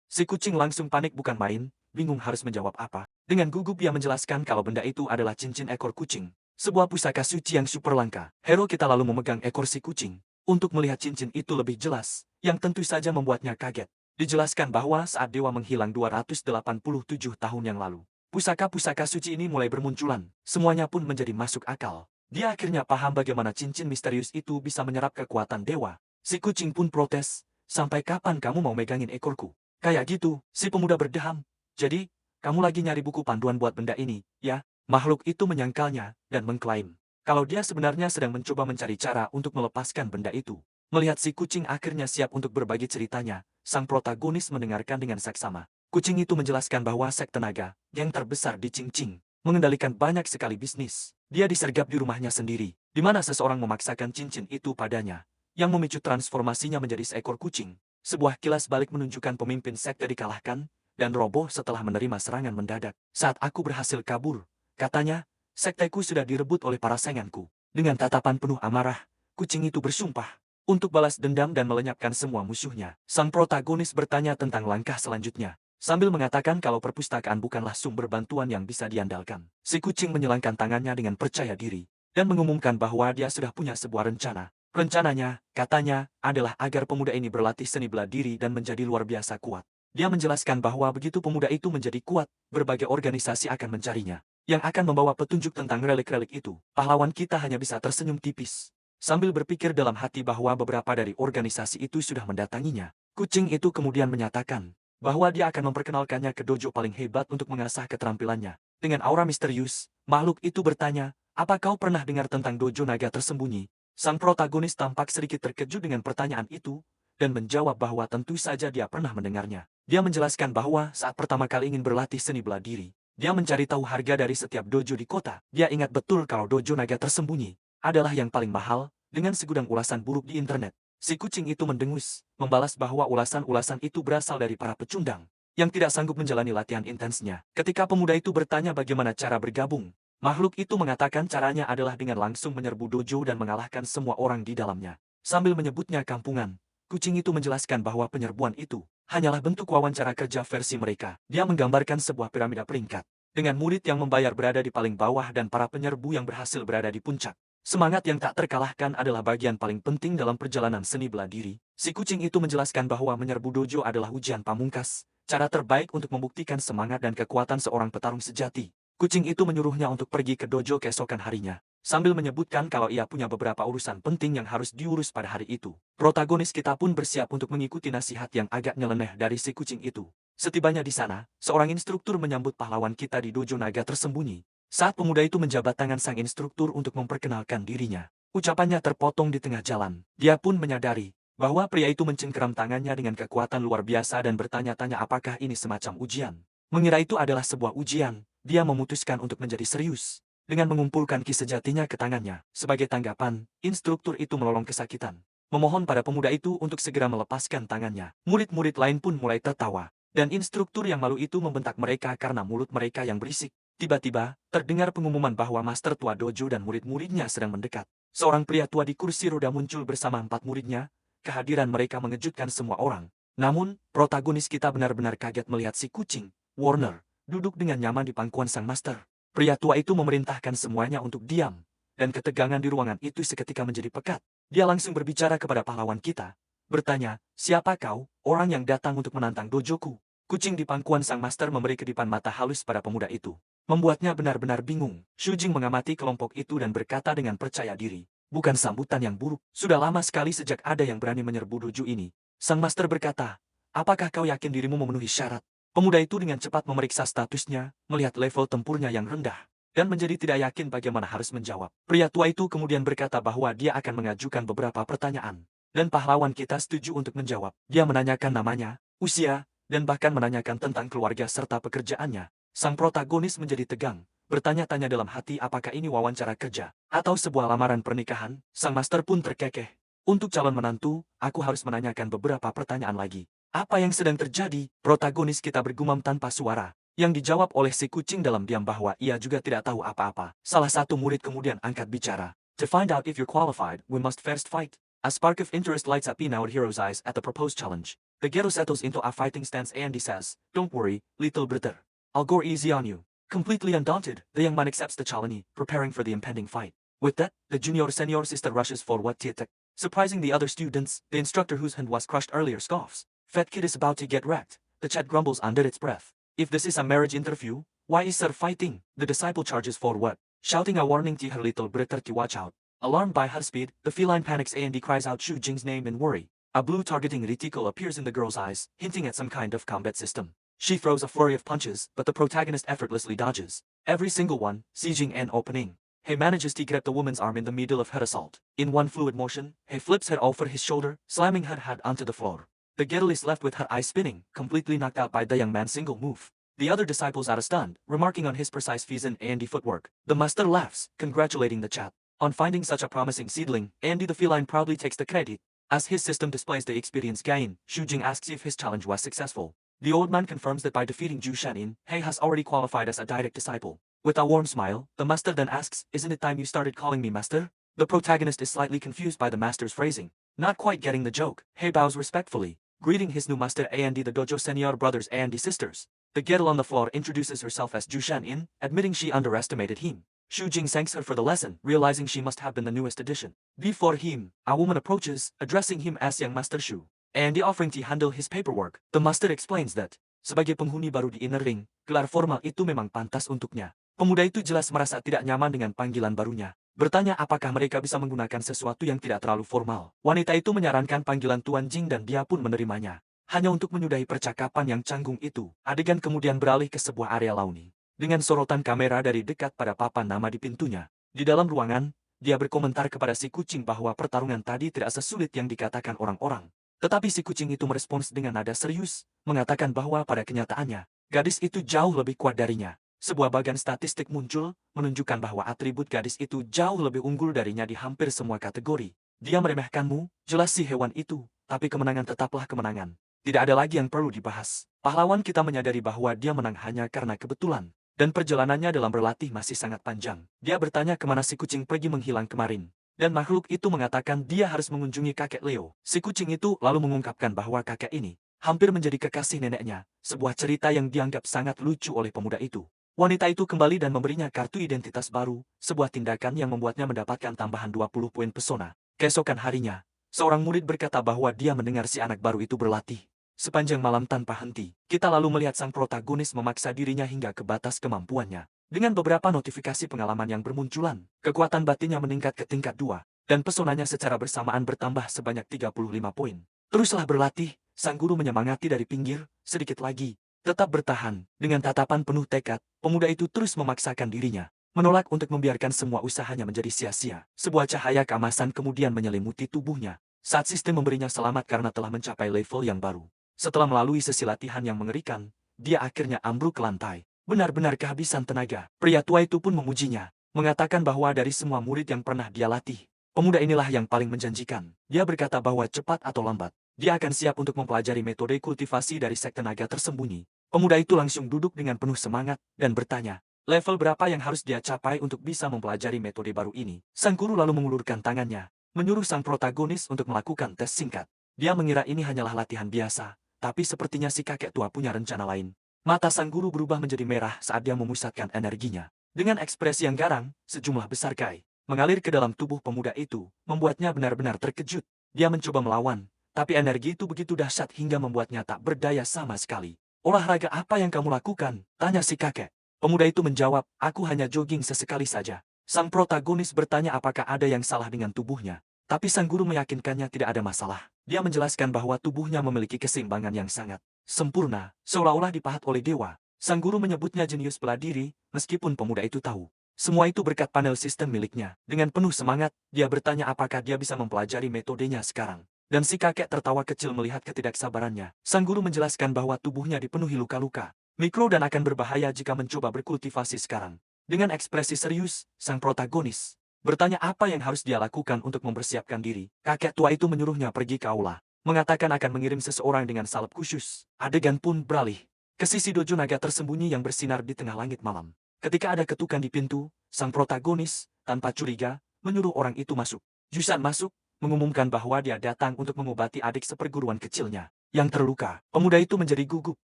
Si kucing langsung panik bukan main, bingung harus menjawab apa. Dengan gugup dia menjelaskan kalau benda itu adalah cincin ekor kucing. Sebuah pusaka suci yang super langka. Hero kita lalu memegang ekor si kucing. Untuk melihat cincin itu lebih jelas, yang tentu saja membuatnya kaget. Dijelaskan bahwa saat dewa menghilang 287 tahun yang lalu, pusaka-pusaka suci ini mulai bermunculan. Semuanya pun menjadi masuk akal. Dia akhirnya paham bagaimana cincin misterius itu bisa menyerap kekuatan dewa. Si kucing pun protes, sampai kapan kamu mau megangin ekorku? Kayak gitu, si pemuda berdeham. Jadi, kamu lagi nyari buku panduan buat benda ini, ya? Makhluk itu menyangkalnya, dan mengklaim. Kalau dia sebenarnya sedang mencoba mencari cara untuk melepaskan benda itu. Melihat si kucing akhirnya siap untuk berbagi ceritanya, sang protagonis mendengarkan dengan saksama. Kucing itu menjelaskan bahwa sek tenaga, yang terbesar di Qingqing, mengendalikan banyak sekali bisnis. Dia disergap di rumahnya sendiri, di mana seseorang memaksakan cincin itu padanya, yang memicu transformasinya menjadi seekor kucing. Sebuah kilas balik menunjukkan pemimpin sekte dikalahkan, dan roboh setelah menerima serangan mendadak. Saat aku berhasil kabur, katanya, sekteku sudah direbut oleh para sainganku. Dengan tatapan penuh amarah, kucing itu bersumpah untuk balas dendam dan melenyapkan semua musuhnya. Sang protagonis bertanya tentang langkah selanjutnya, sambil mengatakan kalau perpustakaan bukanlah sumber bantuan yang bisa diandalkan. Si kucing menyilangkan tangannya dengan percaya diri, dan mengumumkan bahwa dia sudah punya sebuah rencana. Rencananya, katanya, adalah agar pemuda ini berlatih seni bela diri dan menjadi luar biasa kuat. Dia menjelaskan bahwa begitu pemuda itu menjadi kuat, berbagai organisasi akan mencarinya, yang akan membawa petunjuk tentang relik-relik itu. Pahlawan kita hanya bisa tersenyum tipis, sambil berpikir dalam hati bahwa beberapa dari organisasi itu sudah mendatanginya. Kucing itu kemudian menyatakan bahwa dia akan memperkenalkannya ke dojo paling hebat untuk mengasah keterampilannya. Dengan aura misterius, makhluk itu bertanya, apa kau pernah dengar tentang dojo naga tersembunyi? Sang protagonis tampak sedikit terkejut dengan pertanyaan itu, dan menjawab bahwa tentu saja dia pernah mendengarnya. Dia menjelaskan bahwa saat pertama kali ingin berlatih seni bela diri, dia mencari tahu harga dari setiap dojo di kota. Dia ingat betul kalau dojo naga tersembunyi adalah yang paling mahal, dengan segudang ulasan buruk di internet. Si kucing itu mendengus, membalas bahwa ulasan-ulasan itu berasal dari para pecundang, yang tidak sanggup menjalani latihan intensnya. Ketika pemuda itu bertanya bagaimana cara bergabung, makhluk itu mengatakan caranya adalah dengan langsung menyerbu dojo dan mengalahkan semua orang di dalamnya. Sambil menyebutnya kampungan, kucing itu menjelaskan bahwa penyerbuan itu hanyalah bentuk wawancara kerja versi mereka. Dia menggambarkan sebuah piramida peringkat, dengan murid yang membayar berada di paling bawah dan para penyerbu yang berhasil berada di puncak. Semangat yang tak terkalahkan adalah bagian paling penting dalam perjalanan seni bela diri. Si kucing itu menjelaskan bahwa menyerbu dojo adalah ujian pamungkas, cara terbaik untuk membuktikan semangat dan kekuatan seorang petarung sejati. Kucing itu menyuruhnya untuk pergi ke dojo keesokan harinya, sambil menyebutkan kalau ia punya beberapa urusan penting yang harus diurus pada hari itu. Protagonis kita pun bersiap untuk mengikuti nasihat yang agak nyeleneh dari si kucing itu. Setibanya di sana, seorang instruktur menyambut pahlawan kita di dojo naga tersembunyi. Saat pemuda itu menjabat tangan sang instruktur untuk memperkenalkan dirinya, ucapannya terpotong di tengah jalan. Dia pun menyadari bahwa pria itu mencengkeram tangannya dengan kekuatan luar biasa dan bertanya-tanya apakah ini semacam ujian. Mengira itu adalah sebuah ujian, dia memutuskan untuk menjadi serius dengan mengumpulkan ki sejatinya ke tangannya. Sebagai tanggapan, instruktur itu melolong kesakitan, memohon pada pemuda itu untuk segera melepaskan tangannya. Murid-murid lain pun mulai tertawa, dan instruktur yang malu itu membentak mereka karena mulut mereka yang berisik. Tiba-tiba, terdengar pengumuman bahwa master tua dojo dan murid-muridnya sedang mendekat. Seorang pria tua di kursi roda muncul bersama 4 muridnya. Kehadiran mereka mengejutkan semua orang. Namun, protagonis kita benar-benar kaget melihat si kucing, Warner, duduk dengan nyaman di pangkuan sang master. Pria tua itu memerintahkan semuanya untuk diam, dan ketegangan di ruangan itu seketika menjadi pekat. Dia langsung berbicara kepada pahlawan kita, bertanya, "Siapa kau, orang yang datang untuk menantang dojoku?" Kucing di pangkuan sang master memberi kedipan mata halus pada pemuda itu. Membuatnya benar-benar bingung. Xu Jing mengamati kelompok itu dan berkata dengan percaya diri, "Bukan sambutan yang buruk. Sudah lama sekali sejak ada yang berani menyerbu dojo ini." Sang master berkata, "Apakah kau yakin dirimu memenuhi syarat?" Pemuda itu dengan cepat memeriksa statusnya, melihat level tempurnya yang rendah, dan menjadi tidak yakin bagaimana harus menjawab. Pria tua itu kemudian berkata bahwa dia akan mengajukan beberapa pertanyaan. Dan pahlawan kita setuju untuk menjawab. Dia menanyakan namanya, usia, dan bahkan menanyakan tentang keluarga serta pekerjaannya. Sang protagonis menjadi tegang, bertanya-tanya dalam hati apakah ini wawancara kerja, atau sebuah lamaran pernikahan. Sang master pun terkekeh. Untuk calon menantu, aku harus menanyakan beberapa pertanyaan lagi. Apa yang sedang terjadi? Protagonis kita bergumam tanpa suara, yang dijawab oleh si kucing dalam diam bahwa ia juga tidak tahu apa-apa. Salah satu murid kemudian angkat bicara. To find out if you're qualified, we must first fight. A spark of interest lights up in our hero's eyes at the proposed challenge. The ghetto settles into a fighting stance and he says, "Don't worry, little brother. I'll go easy on you." Completely undaunted, the young man accepts the challenge, preparing for the impending fight. With that, the junior-senior sister rushes forward to attack. Surprising the other students, the instructor whose hand was crushed earlier scoffs. "Fat kid is about to get wrecked." The chat grumbles under its breath. "If this is a marriage interview, why is sir fighting?" The disciple charges forward, shouting a warning to her little brother to watch out. Alarmed by her speed, the feline panics and cries out Xu Jing's name in worry. A blue targeting reticle appears in the girl's eyes, hinting at some kind of combat system. She throws a flurry of punches, but the protagonist effortlessly dodges every single one, seizing an opening. He manages to grab the woman's arm in the middle of her assault. In one fluid motion, he flips her over his shoulder, slamming her head onto the floor. The girl is left with her eyes spinning, completely knocked out by the young man's single move. The other disciples are stunned, remarking on his precise vision and footwork. The master laughs, congratulating the chap. On finding such a promising seedling, Andy the feline proudly takes the credit. As his system displays the experience gain, Xu Jing asks if his challenge was successful. The old man confirms that by defeating Zhu Shanin, he has already qualified as a direct disciple. With a warm smile, the master then asks, "Isn't it time you started calling me master?" The protagonist is slightly confused by the master's phrasing. Not quite getting the joke, he bows respectfully, greeting his new master Andy the dojo senior brothers and sisters. The girl on the floor introduces herself as Zhu Shanin, admitting she underestimated him. Xu Jing thanks her for the lesson, realizing she must have been the newest addition. Before him, a woman approaches, addressing him as young Master Xu, and offering to handle his paperwork. The master explains that, sebagai penghuni baru di inner ring, gelar formal itu memang pantas untuknya. Pemuda itu jelas merasa tidak nyaman dengan panggilan barunya. Bertanya apakah mereka bisa menggunakan sesuatu yang tidak terlalu formal. Wanita itu menyarankan panggilan Tuan Jing dan dia pun menerimanya. Hanya untuk menyudahi percakapan yang canggung itu, adegan kemudian beralih ke sebuah area launi. Dengan sorotan kamera dari dekat pada papan nama di pintunya. Di dalam ruangan, dia berkomentar kepada si kucing bahwa pertarungan tadi tidak sesulit yang dikatakan orang-orang. Tetapi si kucing itu merespons dengan nada serius, mengatakan bahwa pada kenyataannya, gadis itu jauh lebih kuat darinya. Sebuah bagian statistik muncul, menunjukkan bahwa atribut gadis itu jauh lebih unggul darinya di hampir semua kategori. Dia meremehkanmu, jelas si hewan itu, tapi kemenangan tetaplah kemenangan. Tidak ada lagi yang perlu dibahas. Pahlawan kita menyadari bahwa dia menang hanya karena kebetulan. Dan perjalanannya dalam berlatih masih sangat panjang. Dia bertanya kemana si kucing pergi menghilang kemarin. Dan makhluk itu mengatakan dia harus mengunjungi kakek Leo. Si kucing itu lalu mengungkapkan bahwa kakek ini hampir menjadi kekasih neneknya. Sebuah cerita yang dianggap sangat lucu oleh pemuda itu. Wanita itu kembali dan memberinya kartu identitas baru, sebuah tindakan yang membuatnya mendapatkan tambahan 20 poin pesona. Keesokan harinya, seorang murid berkata bahwa dia mendengar si anak baru itu berlatih sepanjang malam tanpa henti. Kita lalu melihat sang protagonis memaksa dirinya hingga ke batas kemampuannya. Dengan beberapa notifikasi pengalaman yang bermunculan, kekuatan batinnya meningkat ke tingkat 2, dan pesonanya secara bersamaan bertambah sebanyak 35 poin. Teruslah berlatih, sang guru menyemangati dari pinggir, sedikit lagi. Tetap bertahan, dengan tatapan penuh tekad, pemuda itu terus memaksakan dirinya. Menolak untuk membiarkan semua usahanya menjadi sia-sia. Sebuah cahaya keemasan kemudian menyelimuti tubuhnya. Saat sistem memberinya selamat karena telah mencapai level yang baru. Setelah melalui sesi latihan yang mengerikan, dia akhirnya ambruk ke lantai. Benar-benar kehabisan tenaga. Pria tua itu pun memujinya, mengatakan bahwa dari semua murid yang pernah dia latih, pemuda inilah yang paling menjanjikan. Dia berkata bahwa cepat atau lambat, dia akan siap untuk mempelajari metode kultivasi dari sekte naga tersembunyi. Pemuda itu langsung duduk dengan penuh semangat, dan bertanya, Level berapa yang harus dia capai untuk bisa mempelajari metode baru ini? Sang guru lalu mengulurkan tangannya, menyuruh sang protagonis untuk melakukan tes singkat. Dia mengira ini hanyalah latihan biasa, tapi sepertinya si kakek tua punya rencana lain. Mata sang guru berubah menjadi merah saat dia memusatkan energinya. Dengan ekspresi yang garang, sejumlah besar kai mengalir ke dalam tubuh pemuda itu, membuatnya benar-benar terkejut. Dia mencoba melawan, tapi energi itu begitu dahsyat hingga membuatnya tak berdaya sama sekali. Olahraga apa yang kamu lakukan? Tanya si kakek. Pemuda itu menjawab, aku hanya jogging sesekali saja. Sang protagonis bertanya apakah ada yang salah dengan tubuhnya. Tapi sang guru meyakinkannya tidak ada masalah. Dia menjelaskan bahwa tubuhnya memiliki keseimbangan yang sangat sempurna, seolah-olah dipahat oleh dewa. Sang guru menyebutnya jenius bela diri, meskipun pemuda itu tahu. Semua itu berkat panel sistem miliknya. Dengan penuh semangat, dia bertanya apakah dia bisa mempelajari metodenya sekarang. Dan si kakek tertawa kecil melihat ketidaksabarannya. Sang guru menjelaskan bahwa tubuhnya dipenuhi luka-luka, mikro dan akan berbahaya jika mencoba berkultivasi sekarang. Dengan ekspresi serius, sang protagonis bertanya apa yang harus dia lakukan untuk mempersiapkan diri. Kakek tua itu menyuruhnya pergi ke aula, mengatakan akan mengirim seseorang dengan salep khusus. Adegan pun beralih ke sisi dojo naga tersembunyi yang bersinar di tengah langit malam. Ketika ada ketukan di pintu, sang protagonis, tanpa curiga, menyuruh orang itu masuk. Jusan masuk, mengumumkan bahwa dia datang untuk mengobati adik seperguruan kecilnya yang terluka. Pemuda itu menjadi gugup,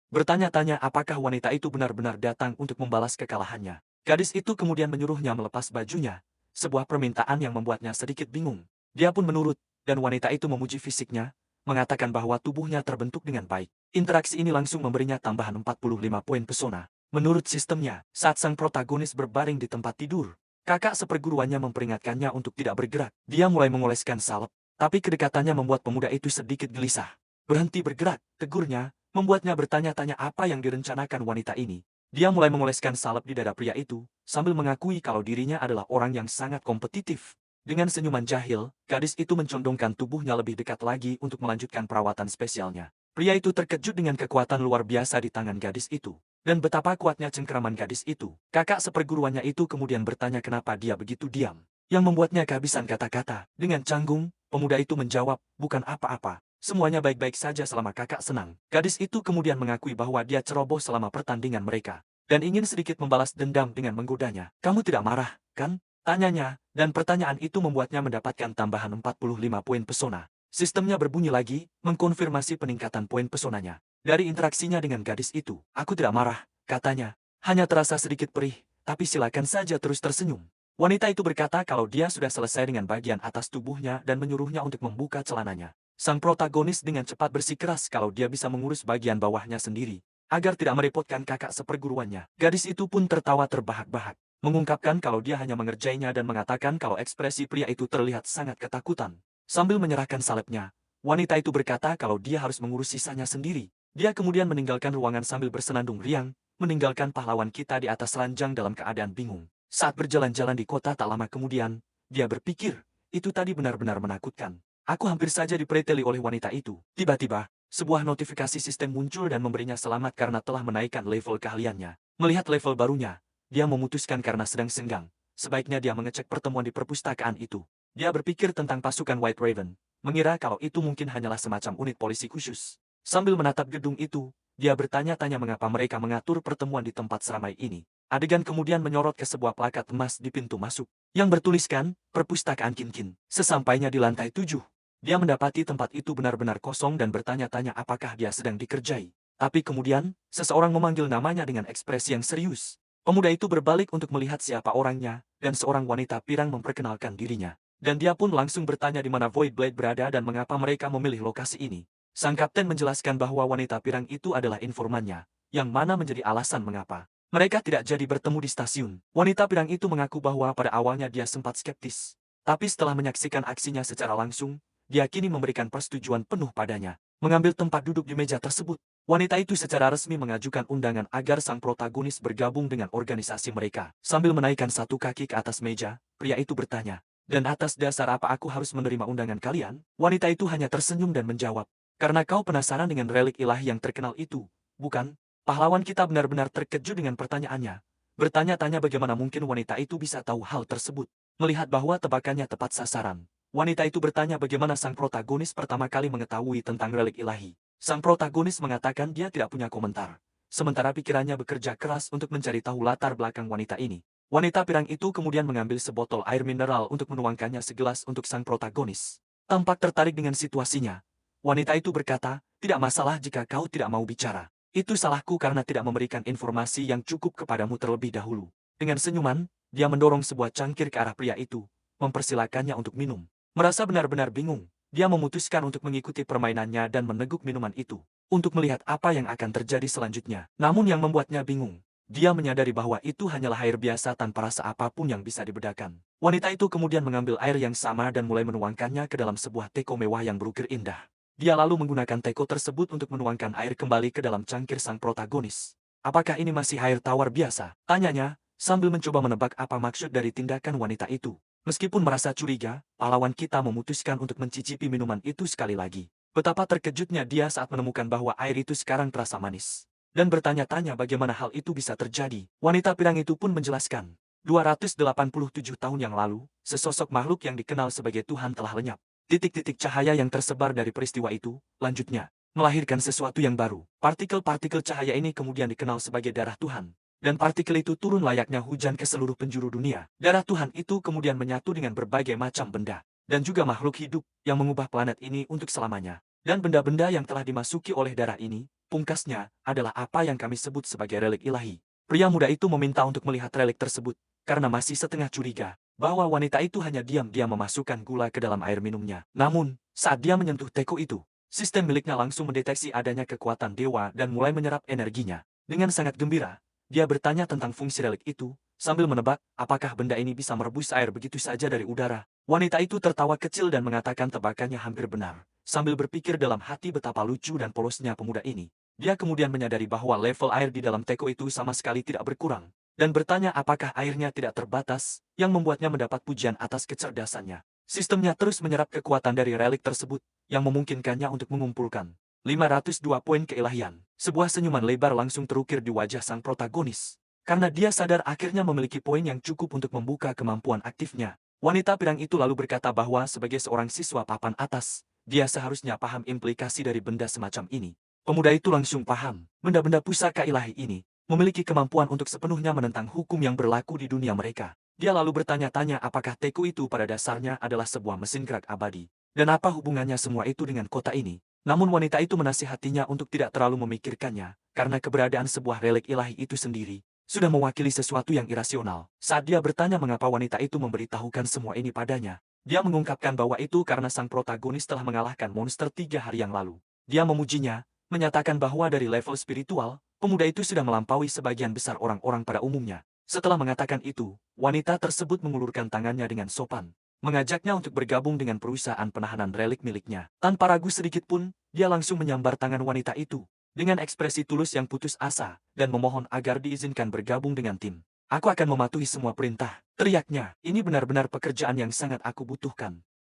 bertanya-tanya apakah wanita itu benar-benar datang untuk membalas kekalahannya. Gadis itu kemudian menyuruhnya melepas bajunya, sebuah permintaan yang membuatnya sedikit bingung. Dia pun menurut, dan wanita itu memuji fisiknya, mengatakan bahwa tubuhnya terbentuk dengan baik. Interaksi ini langsung memberinya tambahan 45 poin pesona. Menurut sistemnya, saat sang protagonis berbaring di tempat tidur, kakak seperguruannya memperingatkannya untuk tidak bergerak. Dia mulai mengoleskan salep, tapi kedekatannya membuat pemuda itu sedikit gelisah. Berhenti bergerak, tegurnya, membuatnya bertanya-tanya apa yang direncanakan wanita ini. Dia mulai mengoleskan salep di dada pria itu, sambil mengakui kalau dirinya adalah orang yang sangat kompetitif. Dengan senyuman jahil, gadis itu mencondongkan tubuhnya lebih dekat lagi untuk melanjutkan perawatan spesialnya. Pria itu terkejut dengan kekuatan luar biasa di tangan gadis itu. Dan betapa kuatnya cengkeraman gadis itu. Kakak seperguruannya itu kemudian bertanya kenapa dia begitu diam. Yang membuatnya kehabisan kata-kata. Dengan canggung, pemuda itu menjawab, bukan apa-apa. Semuanya baik-baik saja selama kakak senang. Gadis itu kemudian mengakui bahwa dia ceroboh selama pertandingan mereka. Dan ingin sedikit membalas dendam dengan menggodanya. Kamu tidak marah, kan? Tanyanya, dan pertanyaan itu membuatnya mendapatkan tambahan 45 poin pesona. Sistemnya berbunyi lagi, mengkonfirmasi peningkatan poin pesonanya. Dari interaksinya dengan gadis itu, aku tidak marah, katanya. Hanya terasa sedikit perih, tapi silakan saja terus tersenyum. Wanita itu berkata kalau dia sudah selesai dengan bagian atas tubuhnya dan menyuruhnya untuk membuka celananya. Sang protagonis dengan cepat bersikeras kalau dia bisa mengurus bagian bawahnya sendiri, agar tidak merepotkan kakak seperguruannya. Gadis itu pun tertawa terbahak-bahak, mengungkapkan kalau dia hanya mengerjainya dan mengatakan kalau ekspresi pria itu terlihat sangat ketakutan. Sambil menyerahkan salepnya, wanita itu berkata kalau dia harus mengurus sisanya sendiri. Dia kemudian meninggalkan ruangan sambil bersenandung riang, meninggalkan pahlawan kita di atas ranjang dalam keadaan bingung. Saat berjalan-jalan di kota tak lama kemudian, dia berpikir, itu tadi benar-benar menakutkan. Aku hampir saja dipreteli oleh wanita itu. Tiba-tiba, sebuah notifikasi sistem muncul dan memberinya selamat karena telah menaikkan level keahliannya. Melihat level barunya, dia memutuskan karena sedang senggang. Sebaiknya dia mengecek pertemuan di perpustakaan itu. Dia berpikir tentang pasukan White Raven, mengira kalau itu mungkin hanyalah semacam unit polisi khusus. Sambil menatap gedung itu, dia bertanya-tanya mengapa mereka mengatur pertemuan di tempat seramai ini. Adegan kemudian menyorot ke sebuah plakat emas di pintu masuk, yang bertuliskan, Perpustakaan Kinkin. Sesampainya di lantai 7. Dia mendapati tempat itu benar-benar kosong dan bertanya-tanya apakah dia sedang dikerjai. Tapi kemudian, seseorang memanggil namanya dengan ekspresi yang serius. Pemuda itu berbalik untuk melihat siapa orangnya, dan seorang wanita pirang memperkenalkan dirinya. Dan dia pun langsung bertanya di mana Void Blade berada dan mengapa mereka memilih lokasi ini. Sang kapten menjelaskan bahwa wanita pirang itu adalah informannya, yang mana menjadi alasan mengapa mereka tidak jadi bertemu di stasiun. Wanita pirang itu mengaku bahwa pada awalnya dia sempat skeptis. Tapi setelah menyaksikan aksinya secara langsung, dia kini memberikan persetujuan penuh padanya. Mengambil tempat duduk di meja tersebut, wanita itu secara resmi mengajukan undangan agar sang protagonis bergabung dengan organisasi mereka. Sambil menaikkan satu kaki ke atas meja, pria itu bertanya, dan atas dasar apa aku harus menerima undangan kalian? Wanita itu hanya tersenyum dan menjawab, karena kau penasaran dengan relik ilahi yang terkenal itu, bukan? Pahlawan kita benar-benar terkejut dengan pertanyaannya. Bertanya-tanya bagaimana mungkin wanita itu bisa tahu hal tersebut. Melihat bahwa tebakannya tepat sasaran, wanita itu bertanya bagaimana sang protagonis pertama kali mengetahui tentang relik ilahi. Sang protagonis mengatakan dia tidak punya komentar. sementara pikirannya bekerja keras untuk mencari tahu latar belakang wanita ini. Wanita pirang itu kemudian mengambil sebotol air mineral untuk menuangkannya segelas untuk sang protagonis. Tampak tertarik dengan situasinya. Wanita itu berkata, "Tidak masalah jika kau tidak mau bicara. Itu salahku karena tidak memberikan informasi yang cukup kepadamu terlebih dahulu." Dengan senyuman, dia mendorong sebuah cangkir ke arah pria itu, mempersilakannya untuk minum. Merasa benar-benar bingung, dia memutuskan untuk mengikuti permainannya dan meneguk minuman itu, untuk melihat apa yang akan terjadi selanjutnya. Namun yang membuatnya bingung, dia menyadari bahwa itu hanyalah air biasa tanpa rasa apapun yang bisa dibedakan. Wanita itu kemudian mengambil air yang sama dan mulai menuangkannya ke dalam sebuah teko mewah yang berukir indah. Dia lalu menggunakan teko tersebut untuk menuangkan air kembali ke dalam cangkir sang protagonis. "Apakah ini masih air tawar biasa?" tanyanya, sambil mencoba menebak apa maksud dari tindakan wanita itu. Meskipun merasa curiga, pahlawan kita memutuskan untuk mencicipi minuman itu sekali lagi. Betapa terkejutnya dia saat menemukan bahwa air itu sekarang terasa manis. Dan bertanya-tanya bagaimana hal itu bisa terjadi. Wanita pirang itu pun menjelaskan. 287 tahun yang lalu, sesosok makhluk yang dikenal sebagai Tuhan telah lenyap. Titik-titik cahaya yang tersebar dari peristiwa itu, lanjutnya, melahirkan sesuatu yang baru. Partikel-partikel cahaya ini kemudian dikenal sebagai darah Tuhan. Dan partikel itu turun layaknya hujan ke seluruh penjuru dunia. Darah Tuhan itu kemudian menyatu dengan berbagai macam benda. Dan juga makhluk hidup yang mengubah planet ini untuk selamanya. Dan benda-benda yang telah dimasuki oleh darah ini, pungkasnya, adalah apa yang kami sebut sebagai relik ilahi. Pria muda itu meminta untuk melihat relik tersebut, karena masih setengah curiga, bahwa wanita itu hanya diam-diam memasukkan gula ke dalam air minumnya. Namun, saat dia menyentuh teko itu, sistem miliknya langsung mendeteksi adanya kekuatan dewa dan mulai menyerap energinya. Dengan sangat gembira, dia bertanya tentang fungsi relik itu, sambil menebak apakah benda ini bisa merebus air begitu saja dari udara. Wanita itu tertawa kecil dan mengatakan tebakannya hampir benar. Sambil berpikir dalam hati betapa lucu dan polosnya pemuda ini, dia kemudian menyadari bahwa level air di dalam teko itu sama sekali tidak berkurang, dan bertanya apakah airnya tidak terbatas, yang membuatnya mendapat pujian atas kecerdasannya. Sistemnya terus menyerap kekuatan dari relik tersebut, yang memungkinkannya untuk mengumpulkan 502 poin keilahian. Sebuah senyuman lebar langsung terukir di wajah sang protagonis. Karena dia sadar akhirnya memiliki poin yang cukup untuk membuka kemampuan aktifnya. Wanita pirang itu lalu berkata bahwa sebagai seorang siswa papan atas, dia seharusnya paham implikasi dari benda semacam ini. Pemuda itu langsung paham, benda-benda pusaka ilahi ini memiliki kemampuan untuk sepenuhnya menentang hukum yang berlaku di dunia mereka. Dia lalu bertanya-tanya apakah teko itu pada dasarnya adalah sebuah mesin gerak abadi, dan apa hubungannya semua itu dengan kota ini. Namun wanita itu menasihatinya untuk tidak terlalu memikirkannya, karena keberadaan sebuah relik ilahi itu sendiri sudah mewakili sesuatu yang irasional. Saat dia bertanya mengapa wanita itu memberitahukan semua ini padanya, dia mengungkapkan bahwa itu karena sang protagonis telah mengalahkan monster 3 hari yang lalu. Dia memujinya, menyatakan bahwa dari level spiritual, pemuda itu sudah melampaui sebagian besar orang-orang pada umumnya. Setelah mengatakan itu, wanita tersebut mengulurkan tangannya dengan sopan, mengajaknya untuk bergabung dengan perusahaan penahanan relik miliknya. Tanpa ragu sedikit pun, dia langsung menyambar tangan wanita itu, dengan ekspresi tulus yang putus asa, dan memohon agar diizinkan bergabung dengan tim. "Aku akan mematuhi semua perintah," teriaknya. "Ini benar-benar pekerjaan yang sangat aku butuhkan."